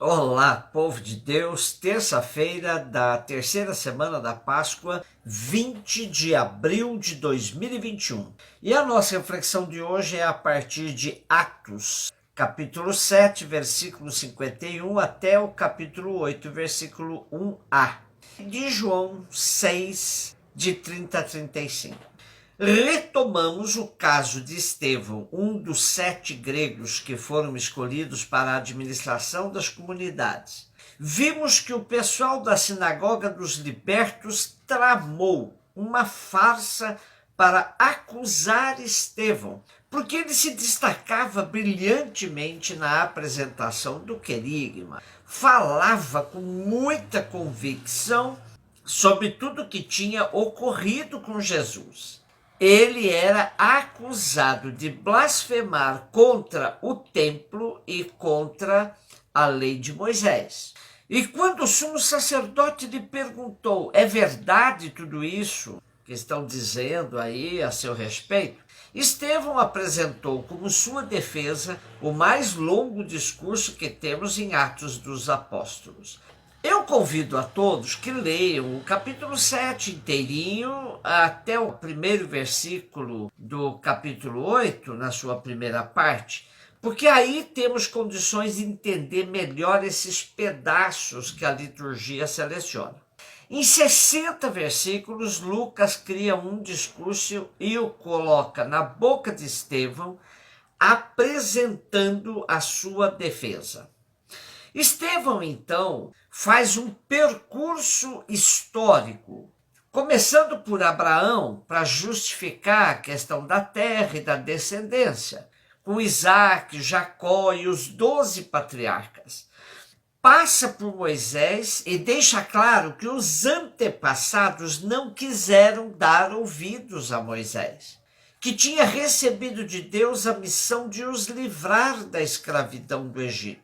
Olá, povo de Deus, terça-feira da terceira semana da Páscoa, 20 de abril de 2021. E a nossa reflexão de hoje é a partir de Atos, capítulo 7, versículo 51, até o capítulo 8, versículo 1a, de João 6, de 30 a 35. Retomamos o caso de Estevão, um dos 7 gregos que foram escolhidos para a administração das comunidades. Vimos que o pessoal da sinagoga dos libertos tramou uma farsa para acusar Estevão, porque ele se destacava brilhantemente na apresentação do querigma, falava com muita convicção sobre tudo que tinha ocorrido com Jesus. Ele era acusado de blasfemar contra o templo e contra a lei de Moisés. E quando o sumo sacerdote lhe perguntou: é verdade tudo isso que estão dizendo aí a seu respeito? Estevão apresentou como sua defesa o mais longo discurso que temos em Atos dos Apóstolos. Eu convido a todos que leiam o capítulo 7 inteirinho, até o primeiro versículo do capítulo 8, na sua primeira parte, porque aí temos condições de entender melhor esses pedaços que a liturgia seleciona. Em 60 versículos, Lucas cria um discurso e o coloca na boca de Estevão, apresentando a sua defesa. Estevão, então, faz um percurso histórico, começando por Abraão, para justificar a questão da terra e da descendência, com Isaac, Jacó e os 12 patriarcas. Passa por Moisés e deixa claro que os antepassados não quiseram dar ouvidos a Moisés, que tinha recebido de Deus a missão de os livrar da escravidão do Egito.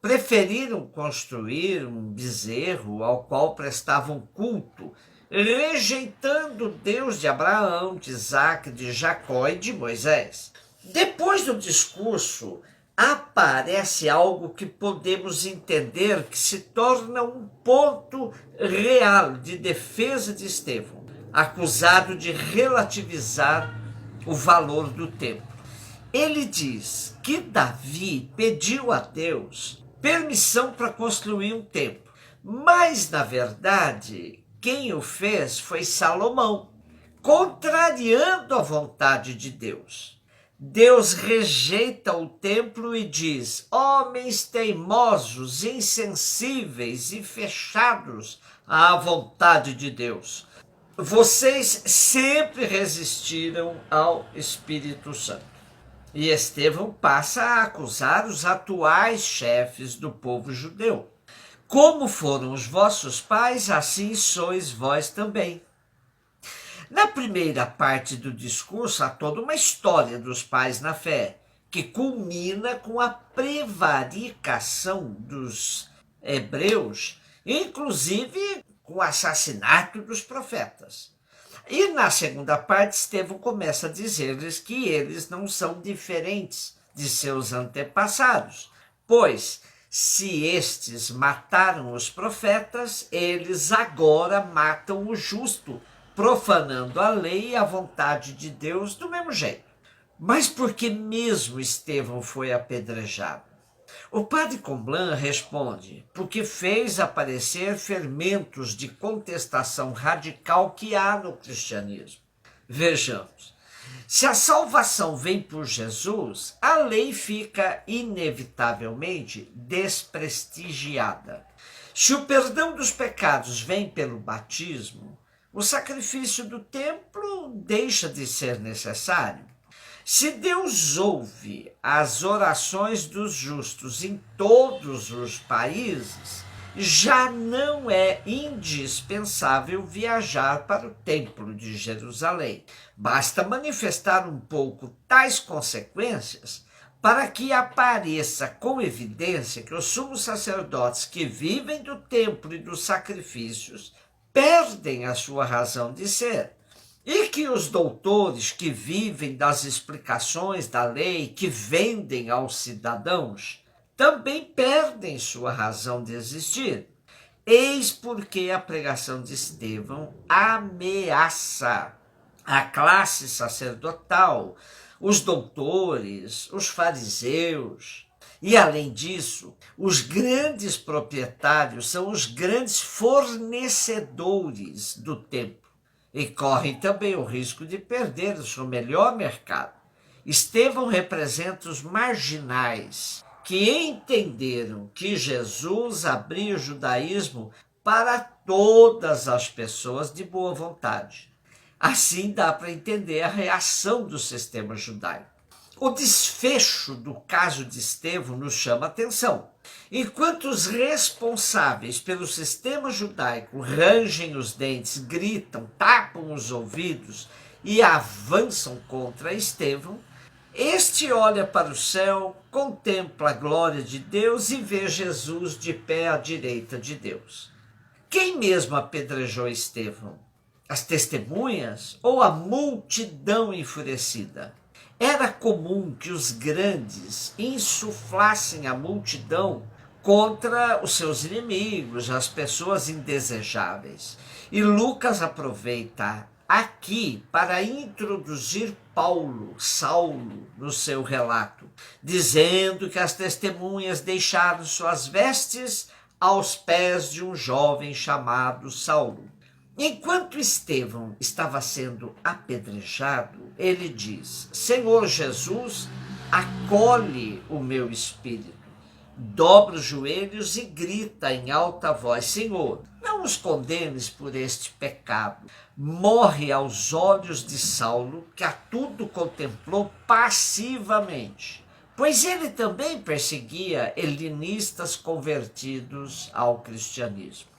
Preferiram construir um bezerro ao qual prestavam culto, rejeitando o Deus de Abraão, de Isaac, de Jacó e de Moisés. Depois do discurso, aparece algo que podemos entender que se torna um ponto real de defesa de Estevão, acusado de relativizar o valor do templo. Ele diz que Davi pediu a Deus permissão para construir um templo, mas, na verdade, quem o fez foi Salomão, contrariando a vontade de Deus. Deus rejeita o templo e diz: homens teimosos, insensíveis e fechados à vontade de Deus, vocês sempre resistiram ao Espírito Santo. E Estevão passa a acusar os atuais chefes do povo judeu. Como foram os vossos pais, assim sois vós também. Na primeira parte do discurso, há toda uma história dos pais na fé, que culmina com a prevaricação dos hebreus, inclusive com o assassinato dos profetas. E na segunda parte, Estevão começa a dizer-lhes que eles não são diferentes de seus antepassados, pois se estes mataram os profetas, eles agora matam o justo, profanando a lei e a vontade de Deus do mesmo jeito. Mas por que mesmo Estevão foi apedrejado? O padre Comblan responde: porque fez aparecer fermentos de contestação radical que há no cristianismo. Vejamos, se a salvação vem por Jesus, a lei fica inevitavelmente desprestigiada. Se o perdão dos pecados vem pelo batismo, o sacrifício do templo deixa de ser necessário. Se Deus ouve as orações dos justos em todos os países, já não é indispensável viajar para o Templo de Jerusalém. Basta manifestar um pouco tais consequências para que apareça com evidência que os sumos sacerdotes que vivem do templo e dos sacrifícios perdem a sua razão de ser. E que os doutores que vivem das explicações da lei, que vendem aos cidadãos, também perdem sua razão de existir. Eis porque a pregação de Estevão ameaça a classe sacerdotal, os doutores, os fariseus. E, além disso, os grandes proprietários são os grandes fornecedores do templo e correm também o risco de perder o seu melhor mercado. Estevão representa os marginais que entenderam que Jesus abria o judaísmo para todas as pessoas de boa vontade. Assim dá para entender a reação do sistema judaico. O desfecho do caso de Estevão nos chama a atenção. Enquanto os responsáveis pelo sistema judaico rangem os dentes, gritam, tapam os ouvidos e avançam contra Estevão, este olha para o céu, contempla a glória de Deus e vê Jesus de pé à direita de Deus. Quem mesmo apedrejou Estevão? As testemunhas ou a multidão enfurecida? Era comum que os grandes insuflassem a multidão contra os seus inimigos, as pessoas indesejáveis. E Lucas aproveita aqui para introduzir Saulo, no seu relato, dizendo que as testemunhas deixaram suas vestes aos pés de um jovem chamado Saulo. Enquanto Estevão estava sendo apedrejado, ele diz: Senhor Jesus, acolhe o meu espírito. Dobra os joelhos e grita em alta voz: Senhor, não os condenes por este pecado. Morre aos olhos de Saulo, que a tudo contemplou passivamente, pois ele também perseguia helenistas convertidos ao cristianismo.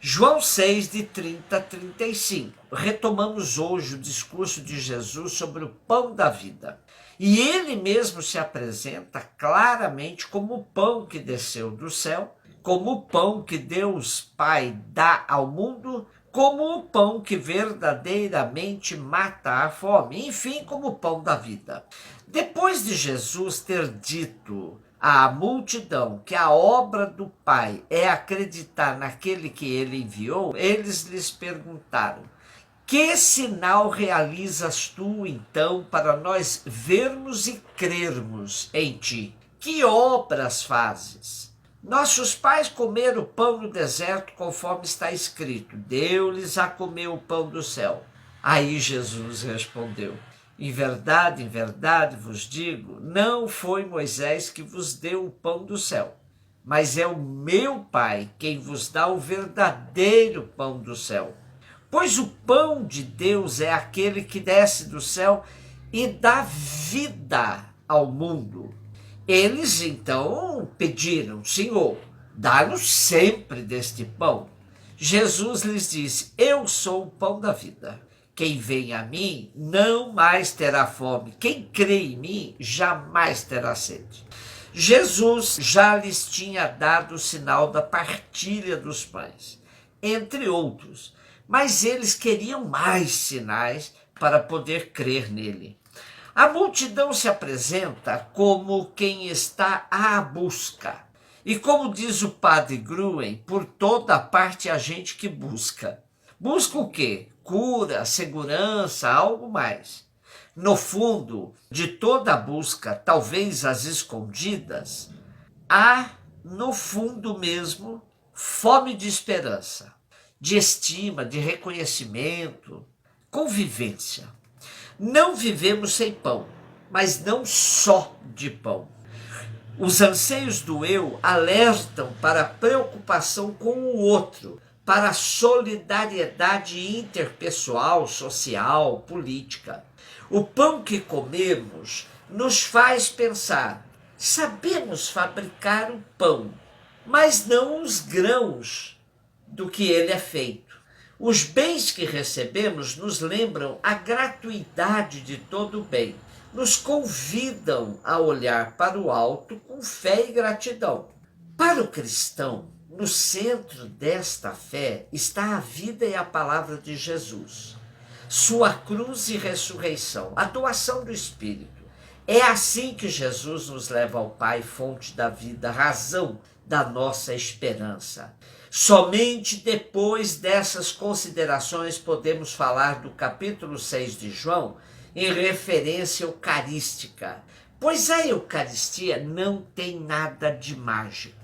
João 6, de 30 a 35. Retomamos hoje o discurso de Jesus sobre o pão da vida. E ele mesmo se apresenta claramente como o pão que desceu do céu, como o pão que Deus Pai dá ao mundo, como o pão que verdadeiramente mata a fome, enfim, como o pão da vida. Depois de Jesus ter dito à multidão que a obra do Pai é acreditar naquele que ele enviou, eles lhes perguntaram: que sinal realizas tu, então, para nós vermos e crermos em ti? Que obras fazes? Nossos pais comeram pão no deserto, conforme está escrito: deu-lhes a comer o pão do céu. Aí Jesus respondeu: em verdade vos digo, não foi Moisés que vos deu o pão do céu, mas é o meu Pai quem vos dá o verdadeiro pão do céu. Pois o pão de Deus é aquele que desce do céu e dá vida ao mundo. Eles então pediram: Senhor, dá-nos sempre deste pão. Jesus lhes disse: eu sou o pão da vida. Quem vem a mim não mais terá fome. Quem crê em mim jamais terá sede. Jesus já lhes tinha dado o sinal da partilha dos pães, entre outros, mas eles queriam mais sinais para poder crer nele. A multidão se apresenta como quem está à busca. E como diz o padre Gruen, por toda parte há gente que busca. Busca o quê? Cura, segurança, algo mais. No fundo de toda a busca, talvez às escondidas, há, no fundo mesmo, fome de esperança, de estima, de reconhecimento, convivência. Não vivemos sem pão, mas não só de pão. Os anseios do eu alertam para a preocupação com o outro, para a solidariedade interpessoal, social, política. O pão que comemos nos faz pensar: sabemos fabricar o pão, mas não os grãos do que ele é feito. Os bens que recebemos nos lembram a gratuidade de todo o bem, nos convidam a olhar para o alto com fé e gratidão. Para o cristão, no centro desta fé está a vida e a palavra de Jesus, sua cruz e ressurreição, a doação do Espírito. É assim que Jesus nos leva ao Pai, fonte da vida, razão da nossa esperança. Somente depois dessas considerações podemos falar do capítulo 6 de João em referência eucarística, pois a Eucaristia não tem nada de mágico.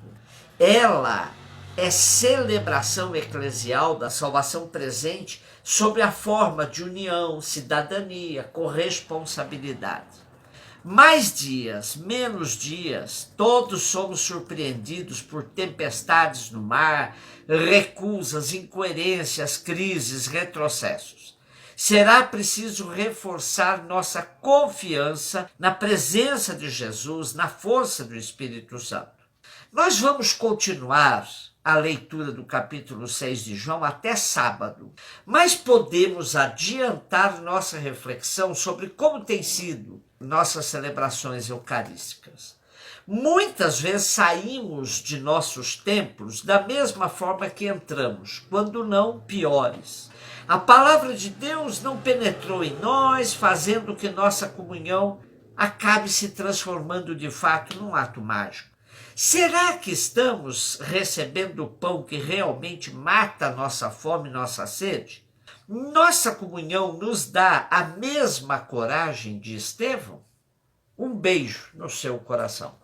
Ela é celebração eclesial da salvação presente sob a forma de união, cidadania, corresponsabilidade. Mais dias, menos dias, todos somos surpreendidos por tempestades no mar, recusas, incoerências, crises, retrocessos. Será preciso reforçar nossa confiança na presença de Jesus, na força do Espírito Santo. Nós vamos continuar a leitura do capítulo 6 de João até sábado, mas podemos adiantar nossa reflexão sobre como tem sido nossas celebrações eucarísticas. Muitas vezes saímos de nossos templos da mesma forma que entramos, quando não piores. A palavra de Deus não penetrou em nós, fazendo que nossa comunhão acabe se transformando de fato num ato mágico. Será que estamos recebendo o pão que realmente mata a nossa fome e nossa sede? Nossa comunhão nos dá a mesma coragem de Estevão? Um beijo no seu coração.